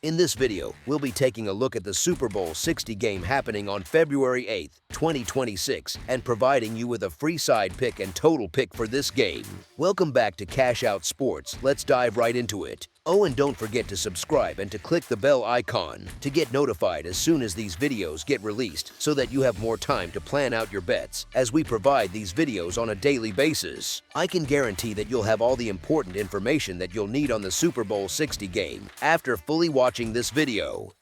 In this video, we'll be taking a look at the Super Bowl 60 game happening on February 8th, 2026, and providing you with a free side pick and total pick for this game. Welcome back to Cash Out Sports. Let's dive right into it. Oh, and don't forget to subscribe and to click the bell icon to get notified as soon as these videos get released so that you have more time to plan out your bets as we provide these videos on a daily basis. I can guarantee that you'll have all the important information that you'll need on the Super Bowl 60 game after fully watching this video.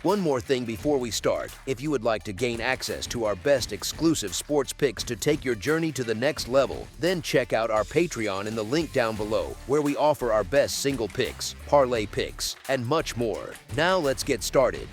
One more thing before we start, if you would like to gain access to our best exclusive sports picks to take your journey to the next level, then check out our Patreon in the link down below, where we offer our best single picks, parlay picks, and much more. Now let's get started.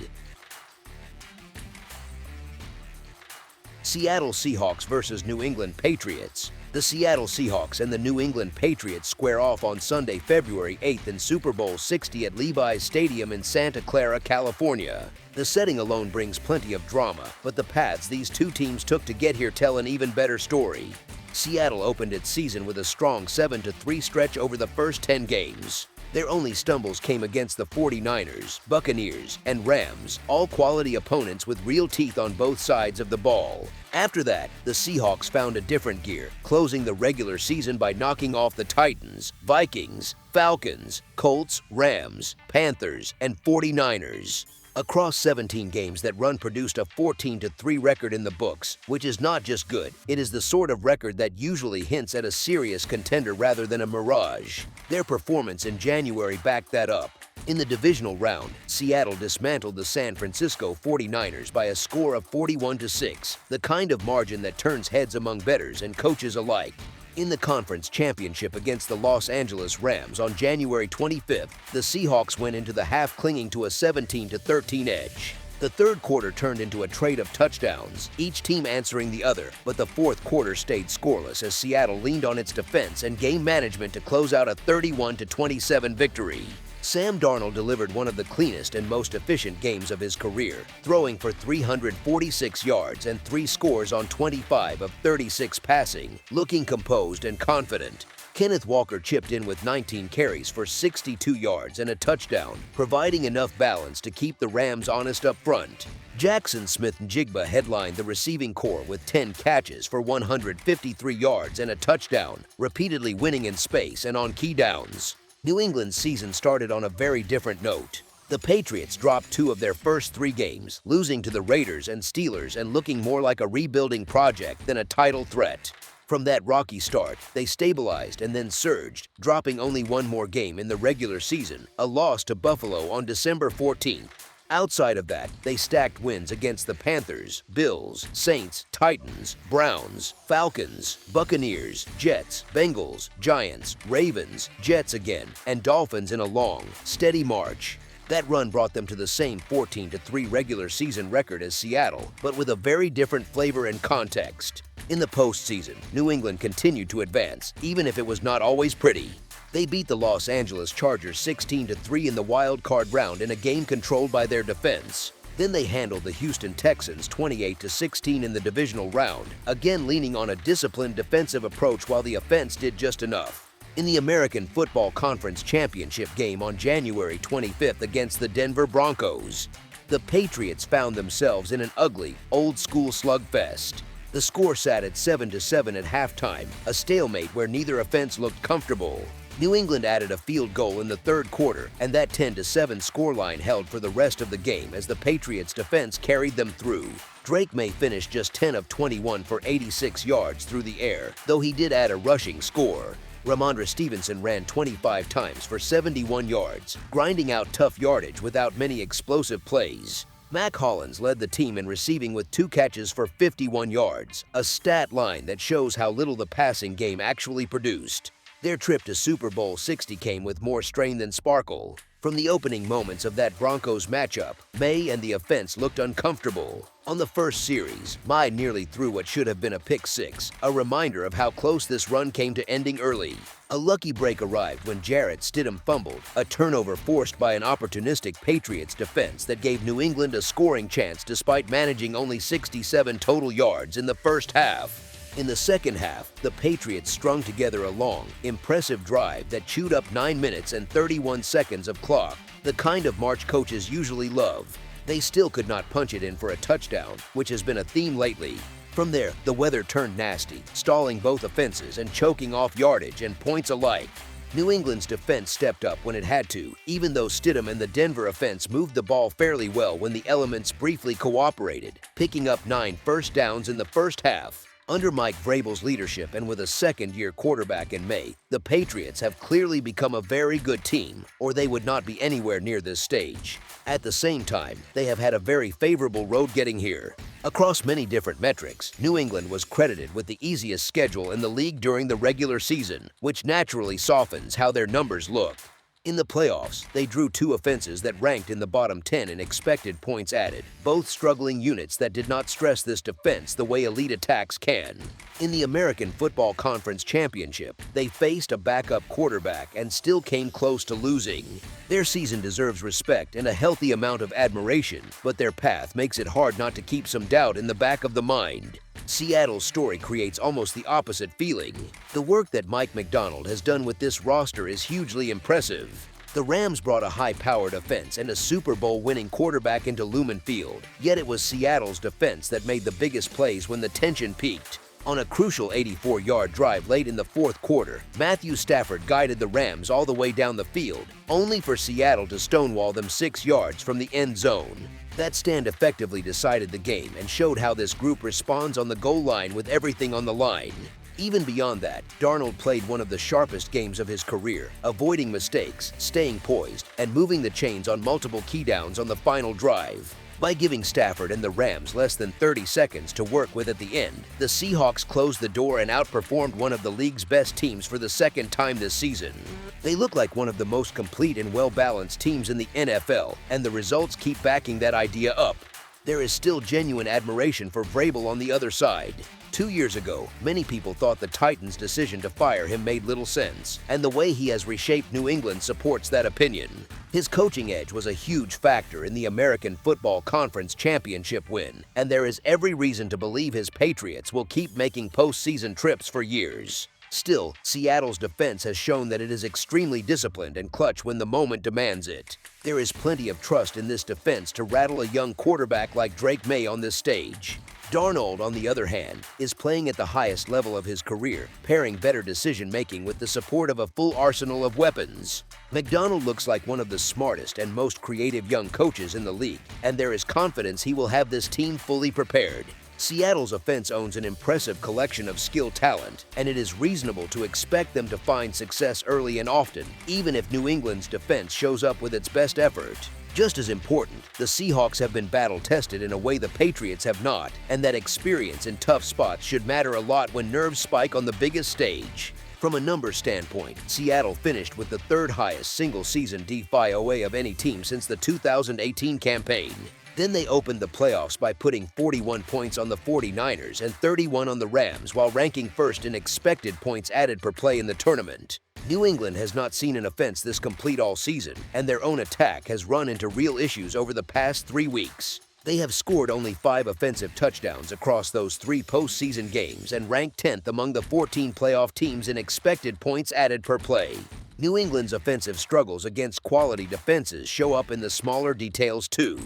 Seattle Seahawks versus New England Patriots. The Seattle Seahawks and the New England Patriots square off on Sunday, February 8th in Super Bowl 60 at Levi's Stadium in Santa Clara, California. The setting alone brings plenty of drama, but the paths these two teams took to get here tell an even better story. Seattle opened its season with a strong 7-3 stretch over the first 10 games. Their only stumbles came against the 49ers, Buccaneers, and Rams, all quality opponents with real teeth on both sides of the ball. After that, the Seahawks found a different gear, closing the regular season by knocking off the Titans, Vikings, Falcons, Colts, Rams, Panthers, and 49ers. Across 17 games, that run produced a 14-3 record in the books, which is not just good, it is the sort of record that usually hints at a serious contender rather than a mirage. Their performance in January backed that up. In the divisional round, Seattle dismantled the San Francisco 49ers by a score of 41-6, the kind of margin that turns heads among bettors and coaches alike. In the conference championship against the Los Angeles Rams on January 25th, the Seahawks went into the half clinging to a 17-13 edge. The third quarter turned into a trade of touchdowns, each team answering the other, but the fourth quarter stayed scoreless as Seattle leaned on its defense and game management to close out a 31-27 victory. Sam Darnold delivered one of the cleanest and most efficient games of his career, throwing for 346 yards and 3 scores on 25 of 36 passing, looking composed and confident. Kenneth Walker chipped in with 19 carries for 62 yards and a touchdown, providing enough balance to keep the Rams honest up front. Jackson Smith-Njigba headlined the receiving corps with 10 catches for 153 yards and a touchdown, repeatedly winning in space and on key downs. New England's season started on a very different note. The Patriots dropped 2 of their first 3 games, losing to the Raiders and Steelers and looking more like a rebuilding project than a title threat. From that rocky start, they stabilized and then surged, dropping only one more game in the regular season, a loss to Buffalo on December 14th. Outside of that, they stacked wins against the Panthers, Bills, Saints, Titans, Browns, Falcons, Buccaneers, Jets, Bengals, Giants, Ravens, Jets again, and Dolphins in a long, steady march. That run brought them to the same 14-3 regular season record as Seattle, but with a very different flavor and context. In the postseason, New England continued to advance, even if it was not always pretty. They beat the Los Angeles Chargers 16-3 in the wild card round in a game controlled by their defense. Then they handled the Houston Texans 28-16 in the divisional round, again leaning on a disciplined defensive approach while the offense did just enough. In the American Football Conference Championship game on January 25th against the Denver Broncos, the Patriots found themselves in an ugly, old-school slugfest. The score sat at 7-7 at halftime, a stalemate where neither offense looked comfortable. New England added a field goal in the third quarter, and that 10-7 scoreline held for the rest of the game as the Patriots' defense carried them through. Drake May finished just 10 of 21 for 86 yards through the air, though he did add a rushing score. Ramondre Stevenson ran 25 times for 71 yards, grinding out tough yardage without many explosive plays. Mac Hollins led the team in receiving with 2 catches for 51 yards, a stat line that shows how little the passing game actually produced. Their trip to Super Bowl 60 came with more strain than sparkle. From the opening moments of that Broncos matchup, May and the offense looked uncomfortable. On the first series, May nearly threw what should have been a pick six, a reminder of how close this run came to ending early. A lucky break arrived when Jarrett Stidham fumbled, a turnover forced by an opportunistic Patriots defense that gave New England a scoring chance despite managing only 67 total yards in the first half. In the second half, the Patriots strung together a long, impressive drive that chewed up 9 minutes and 31 seconds of clock, the kind of march coaches usually love. They still could not punch it in for a touchdown, which has been a theme lately. From there, the weather turned nasty, stalling both offenses and choking off yardage and points alike. New England's defense stepped up when it had to, even though Stidham and the Denver offense moved the ball fairly well when the elements briefly cooperated, picking up 9 first downs in the first half. Under Mike Vrabel's leadership and with a second-year quarterback in May, the Patriots have clearly become a very good team, or they would not be anywhere near this stage. At the same time, they have had a very favorable road getting here. Across many different metrics, New England was credited with the easiest schedule in the league during the regular season, which naturally softens how their numbers look. In the playoffs, they drew 2 offenses that ranked in the bottom 10 in expected points added, both struggling units that did not stress this defense the way elite attacks can. In the American Football Conference Championship, they faced a backup quarterback and still came close to losing. Their season deserves respect and a healthy amount of admiration, but their path makes it hard not to keep some doubt in the back of the mind. Seattle's story creates almost the opposite feeling. The work that Mike Macdonald has done with this roster is hugely impressive. The Rams brought a high-powered offense and a Super Bowl-winning quarterback into Lumen Field, yet it was Seattle's defense that made the biggest plays when the tension peaked. On a crucial 84-yard drive late in the fourth quarter, Matthew Stafford guided the Rams all the way down the field, only for Seattle to stonewall them 6 yards from the end zone. That stand effectively decided the game and showed how this group responds on the goal line with everything on the line. Even beyond that, Darnold played one of the sharpest games of his career, avoiding mistakes, staying poised, and moving the chains on multiple key downs on the final drive. By giving Stafford and the Rams less than 30 seconds to work with at the end, the Seahawks closed the door and outperformed one of the league's best teams for the second time this season. They look like one of the most complete and well-balanced teams in the NFL, and the results keep backing that idea up. There is still genuine admiration for Vrabel on the other side. 2 years ago, many people thought the Titans' decision to fire him made little sense, and the way he has reshaped New England supports that opinion. His coaching edge was a huge factor in the American Football Conference Championship win, and there is every reason to believe his Patriots will keep making postseason trips for years. Still, Seattle's defense has shown that it is extremely disciplined and clutch when the moment demands it. There is plenty of trust in this defense to rattle a young quarterback like Drake May on this stage. Darnold, on the other hand, is playing at the highest level of his career, pairing better decision-making with the support of a full arsenal of weapons. Macdonald looks like one of the smartest and most creative young coaches in the league, and there is confidence he will have this team fully prepared. Seattle's offense owns an impressive collection of skilled talent, and it is reasonable to expect them to find success early and often, even if New England's defense shows up with its best effort. Just as important, the Seahawks have been battle-tested in a way the Patriots have not, and that experience in tough spots should matter a lot when nerves spike on the biggest stage. From a numbers standpoint, Seattle finished with the 3rd highest single-season DVOA of any team since the 2018 campaign. Then they opened the playoffs by putting 41 points on the 49ers and 31 on the Rams while ranking first in expected points added per play in the tournament. New England has not seen an offense this complete all season, and their own attack has run into real issues over the past 3 weeks. They have scored only 5 offensive touchdowns across those 3 postseason games and ranked 10th among the 14 playoff teams in expected points added per play. New England's offensive struggles against quality defenses show up in the smaller details too.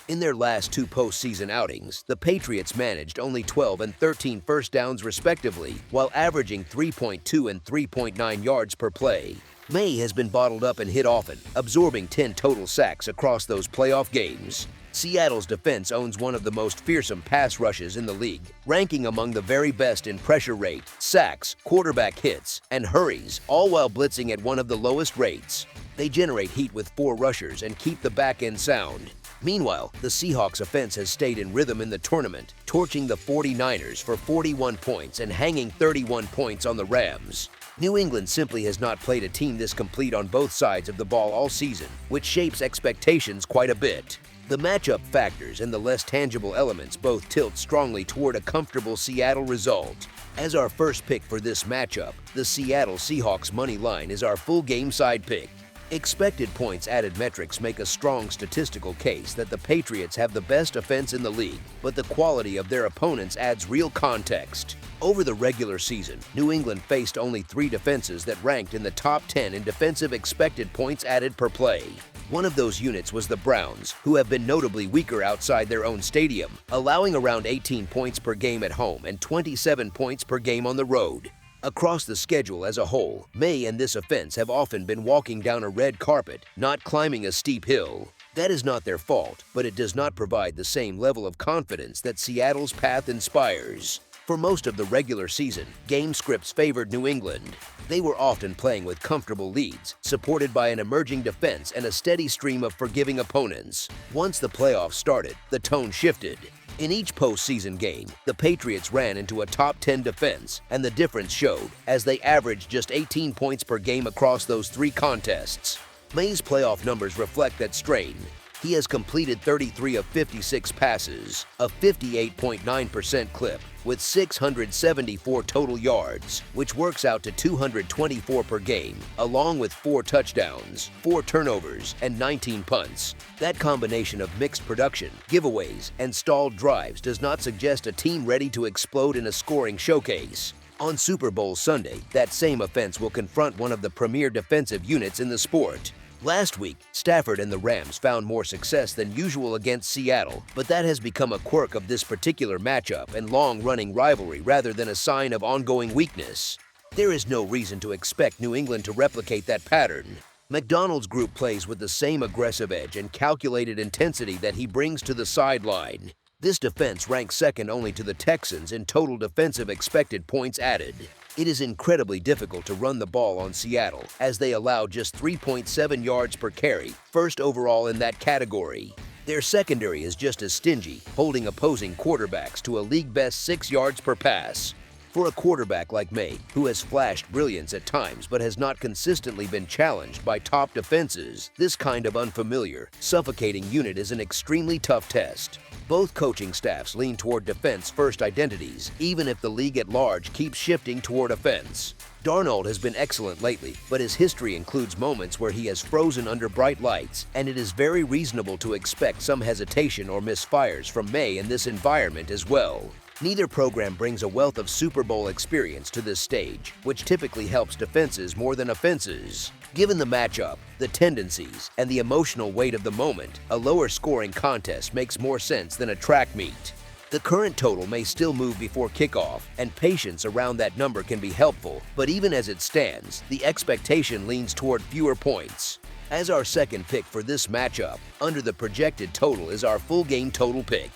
In their last 2 postseason outings, the Patriots managed only 12 and 13 first downs respectively, while averaging 3.2 and 3.9 yards per play. May has been bottled up and hit often, absorbing 10 total sacks across those playoff games. Seattle's defense owns one of the most fearsome pass rushes in the league, ranking among the very best in pressure rate, sacks, quarterback hits, and hurries, all while blitzing at one of the lowest rates. They generate heat with 4 rushers and keep the back end sound. Meanwhile, the Seahawks offense has stayed in rhythm in the tournament, torching the 49ers for 41 points and hanging 31 points on the Rams. New England simply has not played a team this complete on both sides of the ball all season, which shapes expectations quite a bit. The matchup factors and the less tangible elements both tilt strongly toward a comfortable Seattle result. As our first pick for this matchup, the Seattle Seahawks money line is our full game side pick. Expected points added metrics make a strong statistical case that the Patriots have the best offense in the league, but the quality of their opponents adds real context. Over the regular season, New England faced only 3 defenses that ranked in the top 10 in defensive expected points added per play. One of those units was the Browns, who have been notably weaker outside their own stadium, allowing around 18 points per game at home and 27 points per game on the road. Across the schedule as a whole, May and this offense have often been walking down a red carpet, not climbing a steep hill. That is not their fault, but it does not provide the same level of confidence that Seattle's path inspires. For most of the regular season, game scripts favored New England. They were often playing with comfortable leads, supported by an emerging defense and a steady stream of forgiving opponents. Once the playoffs started, the tone shifted. In each postseason game, the Patriots ran into a top 10 defense, and the difference showed as they averaged just 18 points per game across those 3 contests. May's playoff numbers reflect that strain. He has completed 33 of 56 passes, a 58.9% clip, with 674 total yards, which works out to 224 per game, along with 4 touchdowns, 4 turnovers, and 19 punts. That combination of mixed production, giveaways, and stalled drives does not suggest a team ready to explode in a scoring showcase. On Super Bowl Sunday, that same offense will confront one of the premier defensive units in the sport. Last week, Stafford and the Rams found more success than usual against Seattle, but that has become a quirk of this particular matchup and long-running rivalry rather than a sign of ongoing weakness. There is no reason to expect New England to replicate that pattern. McDonald's group plays with the same aggressive edge and calculated intensity that he brings to the sideline. This defense ranks second only to the Texans in total defensive expected points added. It is incredibly difficult to run the ball on Seattle, as they allow just 3.7 yards per carry, first overall in that category. Their secondary is just as stingy, holding opposing quarterbacks to a league-best 6 yards per pass. For a quarterback like May, who has flashed brilliance at times but has not consistently been challenged by top defenses, this kind of unfamiliar, suffocating unit is an extremely tough test. Both coaching staffs lean toward defense-first identities, even if the league at large keeps shifting toward offense. Darnold has been excellent lately, but his history includes moments where he has frozen under bright lights, and it is very reasonable to expect some hesitation or misfires from May in this environment as well. Neither program brings a wealth of Super Bowl experience to this stage, which typically helps defenses more than offenses. Given the matchup, the tendencies, and the emotional weight of the moment, a lower-scoring contest makes more sense than a track meet. The current total may still move before kickoff, and patience around that number can be helpful, but even as it stands, the expectation leans toward fewer points. As our second pick for this matchup, under the projected total is our full game total pick.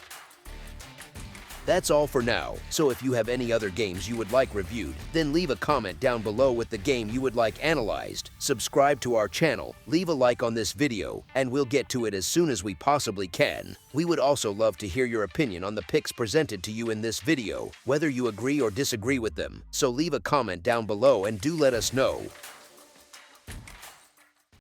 That's all for now, so if you have any other games you would like reviewed, then leave a comment down below with the game you would like analyzed, subscribe to our channel, leave a like on this video, and we'll get to it as soon as we possibly can. We would also love to hear your opinion on the picks presented to you in this video, whether you agree or disagree with them, so leave a comment down below and do let us know.